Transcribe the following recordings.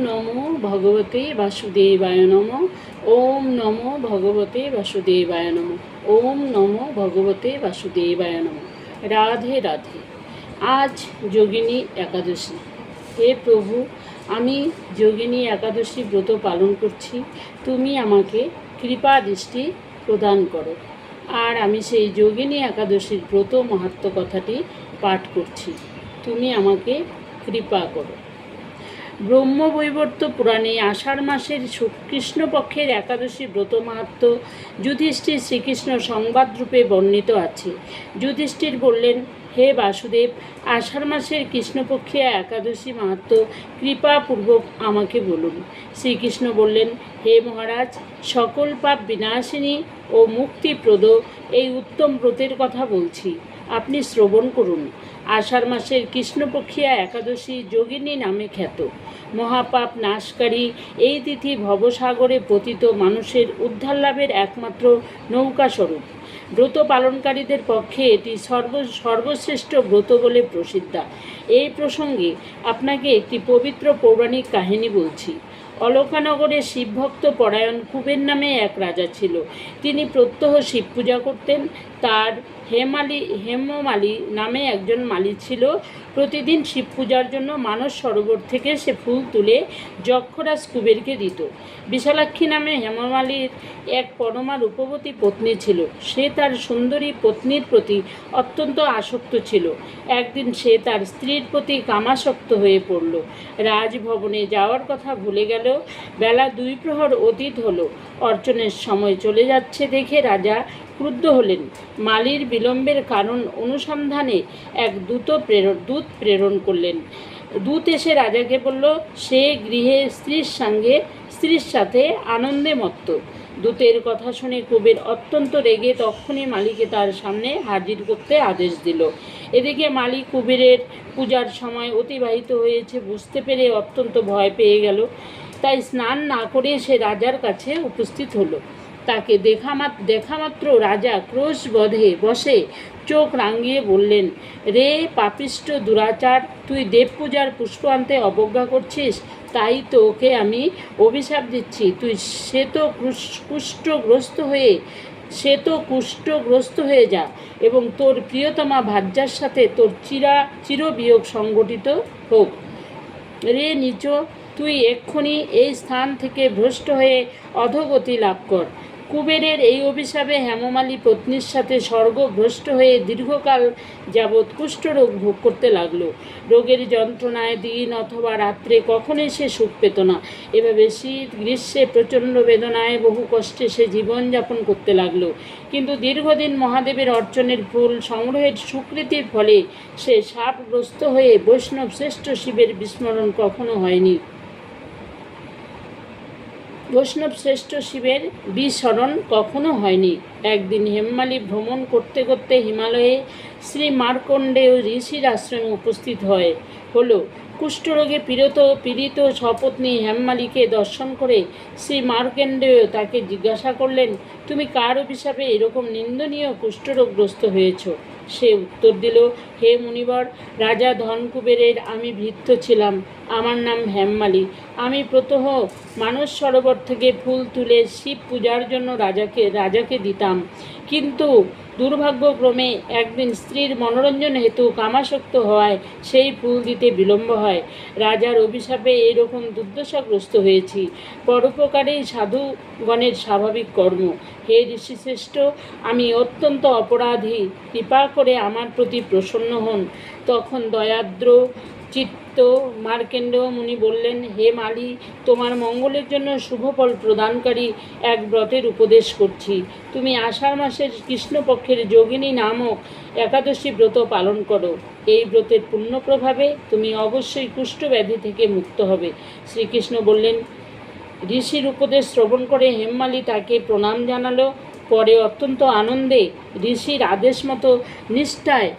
নমো ভগবতে বাসুদেবায় নমঃ। ওম নমো ভগবতে বাসুদেবায় নমঃ। ওম নমো ভগবতে বাসুদেবায় নমঃ। রাধে রাধে। আজ যোগিনী একাদশী। হে প্রভু, আমি যোগিনী একাদশী ব্রত পালন করছি। তুমি আমাকে কৃপা দৃষ্টি প্রদান করো। আর আমি সেই যোগিনী একাদশীর ব্রত মাহাত্ম্য কথাটি পাঠ করছি। তুমি আমাকে কৃপা করো। ব্রহ্মবৈবর্ত পুরাণে আষাঢ় মাসের কৃষ্ণপক্ষের একাদশী ব্রত মাহাত্ম্য যুধিষ্ঠির শ্রীকৃষ্ণ সংবাদরূপে বর্ণিত আছে। যুধিষ্ঠির বললেন, হে বাসুদেব, আষাঢ় মাসের কৃষ্ণপক্ষীয় একাদশী মাহাত্ম্য কৃপাপূর্বক আমাকে বলুন। শ্রীকৃষ্ণ বললেন, হে মহারাজ, সকল পাপ বিনাশিনী ও মুক্তিপ্রদ এই উত্তম ব্রতের কথা বলছি, আপনি শ্রবণ করুন। আষাঢ় মাসের কৃষ্ণপক্ষীয়া একাদশী যোগিনী নামে খ্যাত। মহাপাপ নাশকারী এই তিথি ভবসাগরে পতিত মানুষের উদ্ধার লাভের একমাত্র নৌকাস্বরূপ। ব্রত পালনকারীদের পক্ষে এটি সর্বশ্রেষ্ঠ ব্রত বলে প্রসিদ্ধা। এই প্রসঙ্গে আপনাকে একটি পবিত্র পৌরাণিক কাহিনী বলছি। অলকানগরে শিবভক্ত পরায়ণ কুবের নামে এক রাজা ছিল। তিনি প্রত্যহ শিব পূজা করতেন। তার হেমমালী নামে একজন মালী ছিল। প্রতিদিন শিব পূজার জন্য মানস সরোবর থেকে সে ফুল তুলে যক্ষরাজ কুবেরকে দিত। বিশালাক্ষী নামে হেমমালীর এক পরমা রূপবতী পত্নী ছিল। সে তার সুন্দরী পত্নীর প্রতি অত্যন্ত আসক্ত ছিল। একদিন সে তার স্ত্রীর প্রতি কামাসক্ত হয়ে পড়ল। রাজভবনে যাওয়ার কথা ভুলে গেল। বেলা 2 প্রহর অতীত হলো। অর্চনের সময় চলে যাচ্ছে দেখে রাজা ক্রুদ্ধ হলেন। মালির বিলম্বের কারণ অনুসন্ধানে এক দূত প্রেরণ করলেন। দূত এসে রাজাকে বলল, সে গৃহে স্ত্রীর সাথে আনন্দে মত্ত। দূতের কথা শুনে কুবের অত্যন্ত রেগে তক্ষুনি মালিকে তার সামনে হাজির করতে আদেশ দিল। এদিকে মালি কুবেরের পূজার সময় অতিবাহিত হয়েছে বুঝতে পেরে অত্যন্ত ভয় পেয়ে গেল। তাই স্নান না করে সে রাজার কাছে উপস্থিত হলো। তাকে দেখামাত্র রাজা ক্রোশ বসে চোখ রাঙিয়ে বললেন, রে পাপিষ্ঠ দুরাচার, তুই দেব পূজার পুষ্প আনতে অবজ্ঞা করছিস, তাই তো ওকে আমি অভিশাপ দিচ্ছি। সে তো কুষ্ঠগ্রস্ত হয়ে যা এবং তোর প্রিয়তমা ভার্যার সাথে তোর চিরবিয়োগ সংগঠিত হোক। রে নীচ, তুই এক্ষুনি এই স্থান থেকে ভ্রষ্ট হয়ে অধোগতি লাভ কর। কুবেরের এই অভিশাপে হেমমালী পত্নীর সাথে স্বর্গভ্রষ্ট হয়ে দীর্ঘকাল যাবৎ কুষ্ঠরোগ ভোগ করতে লাগলো। রোগের যন্ত্রণায় দিন অথবা রাত্রে কখনোই সে সুখ পেত না। এভাবে শীত গ্রীষ্মে প্রচণ্ড বেদনায় বহু কষ্টে সে জীবনযাপন করতে লাগলো। কিন্তু দীর্ঘদিন মহাদেবের অর্চনের ফুল সংগ্রহের সুকৃতির ফলে সে শাপগ্রস্ত হয়ে বৈষ্ণব শ্রেষ্ঠ শিবের বিস্মরণ কখনো হয়নি। একদিন হেমমালী ভ্রমণ করতে করতে হিমালয়ে শ্রী মার্কণ্ডেয় ঋষির আশ্রমে উপস্থিত হলো। কুষ্ঠরোগে পীড়িত সপত্নী হেমমালীকে দর্শন করে শ্রী মার্কণ্ডেয় তাকে জিজ্ঞাসা করলেন, তুমি কার অভিশাপে এরকম নিন্দনীয় কুষ্ঠরোগগ্রস্ত হয়েছ? সে উত্তর দিল, হে মুনিবর, রাজা ধনকুবেরের আমি ভৃত্য ছিলাম। আমার নাম হেমমালী। আমি প্রত্যহ মানস সরোবর থেকে ফুল তুলে শিব পূজার জন্য রাজাকে দিতাম। কিন্তু দুর্ভাগ্যক্রমে একদিন স্ত্রীর মনোরঞ্জন হেতু কামাসক্ত হওয়ায় সেই ফুল দিতে বিলম্ব হয়। রাজার অভিশাপে এরকম দুর্দশাগ্রস্ত হয়েছি। পরোপকারেই সাধুগণের স্বাভাবিক কর্ম। হে ঋষিশ্রেষ্ঠ, আমি অত্যন্ত অপরাধী, কৃপা করে আমার প্রতি প্রসন্ন হন। তখন দয়াদ্র চিত্ত মার্কণ্ডেয় মুনি বললেন, হে মালী, তোমার মঙ্গলের জন্য শুভফল প্রদানকারী এক ব্রতের উপদেশ করছি। তুমি আষাঢ় মাসের কৃষ্ণপক্ষের যোগিনী নামক একাদশী ব্রত পালন করো। এই ব্রতের পুণ্য প্রভাবে তুমি অবশ্যই কুষ্ঠব্যাধি থেকে মুক্ত হবে। শ্রীকৃষ্ণ বললেন, ঋষির উপদেশ শ্রবণ করে হেমমালী তাকে প্রণাম জানালো। পরে অত্যন্ত আনন্দে ঋষির আদেশ মতো নিষ্ঠায়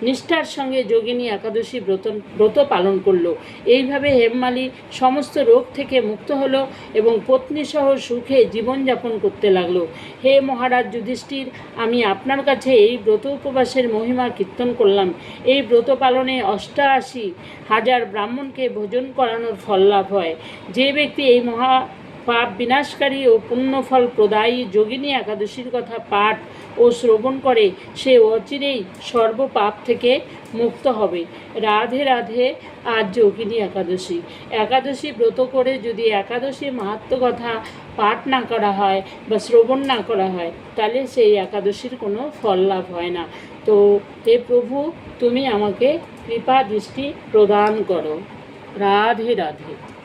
নিষ্ঠার সঙ্গে যোগিনী একাদশী ব্রত পালন করলো। এইভাবে হেমমালী সমস্ত রোগ থেকে মুক্ত হলো এবং পত্নীসহ সুখে জীবনযাপন করতে লাগলো। হে মহারাজ যুধিষ্ঠির, আমি আপনার কাছে এই ব্রত উপবাসের মহিমা কীর্তন করলাম। এই ব্রত পালনে 88,000 ব্রাহ্মণকে ভোজন করানোর ফল লাভ হয়। যে ব্যক্তি এই মহা পাপ বিনাশকারী ও পুণ্যফল প্রদায়ী যোগিনী একাদশীর কথা পাঠ ও শ্রবণ করে, সে অচিরেই সর্বপাপ থেকে মুক্ত হবে। রাধে রাধে। আজ যোগিনী একাদশী। একাদশী ব্রত করে যদি একাদশী মাহাত্ম্য কথা পাঠ না করা হয় বা শ্রবণ না করা হয়, তাহলে সেই একাদশীর কোনো ফল লাভ হয় না। তো হে প্রভু, তুমি আমাকে কৃপা দৃষ্টি প্রদান করো। রাধে রাধে।